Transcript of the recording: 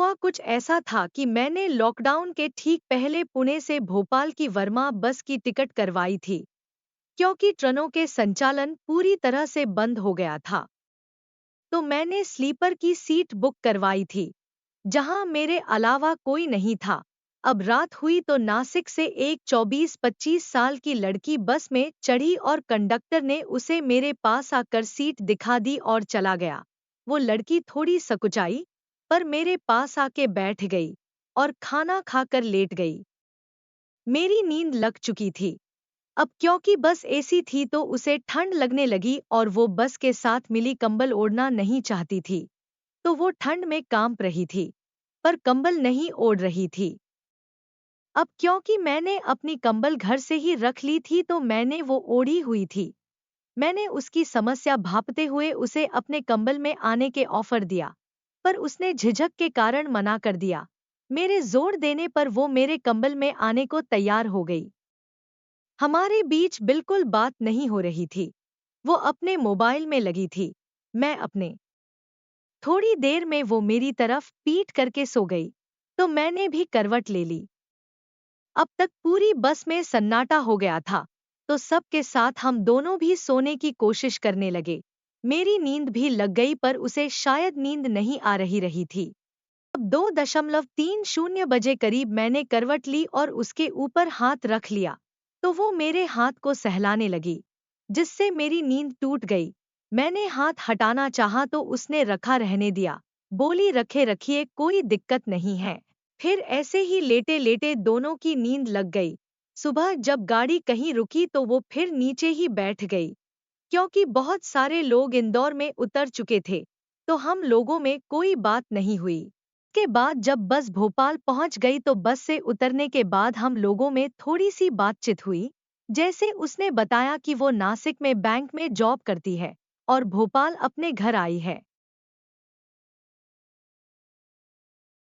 हुआ कुछ ऐसा था कि मैंने लॉकडाउन के ठीक पहले पुणे से भोपाल की वर्मा बस की टिकट करवाई थी, क्योंकि ट्रेनों के संचालन पूरी तरह से बंद हो गया था। तो मैंने स्लीपर की सीट बुक करवाई थी, जहां मेरे अलावा कोई नहीं था। अब रात हुई तो नासिक से एक 24-25 साल की लड़की बस में चढ़ी और कंडक्टर ने उसे मेरे पास आकर सीट दिखा दी और चला गया। वो लड़की थोड़ी सकुचाई, पर मेरे पास आके बैठ गई और खाना खाकर लेट गई। मेरी नींद लग चुकी थी। अब क्योंकि बस एसी थी तो उसे ठंड लगने लगी और वो बस के साथ मिली कंबल ओढ़ना नहीं चाहती थी। तो वो ठंड में कांप रही थी, पर कंबल नहीं ओढ़ रही थी। अब क्योंकि मैंने अपनी कंबल घर से ही रख ली थी तो मैंने वो ओढ़ी हुई थी। मैंने उसकी समस्या भांपते हुए उसे अपने कंबल में आने के ऑफर दिया, पर उसने झिझक के कारण मना कर दिया। मेरे जोर देने पर वो मेरे कंबल में आने को तैयार हो गई। हमारे बीच बिल्कुल बात नहीं हो रही थी। वो अपने मोबाइल में लगी थी, मैं अपने। थोड़ी देर में वो मेरी तरफ पीठ करके सो गई, तो मैंने भी करवट ले ली। अब तक पूरी बस में सन्नाटा हो गया था, तो सबके साथ हम दोनों भी सोने की कोशिश करने लगे। मेरी नींद भी लग गई पर उसे शायद नींद नहीं आ रही थी। अब 2:30 बजे करीब मैंने करवट ली और उसके ऊपर हाथ रख लिया, तो वो मेरे हाथ को सहलाने लगी, जिससे मेरी नींद टूट गई। मैंने हाथ हटाना चाहा तो उसने रखा रहने दिया। बोली रखे रखिए, कोई दिक्कत नहीं है। फिर ऐसे ही लेटे लेटे दोनों की नींद लग गई। सुबह जब गाड़ी कहीं रुकी तो वो फिर नीचे ही बैठ गई, क्योंकि बहुत सारे लोग इंदौर में उतर चुके थे, तो हम लोगों में कोई बात नहीं हुई। के बाद जब बस भोपाल पहुंच गई तो बस से उतरने के बाद हम लोगों में थोड़ी सी बातचीत हुई। जैसे उसने बताया कि वो नासिक में बैंक में जॉब करती है और भोपाल अपने घर आई है।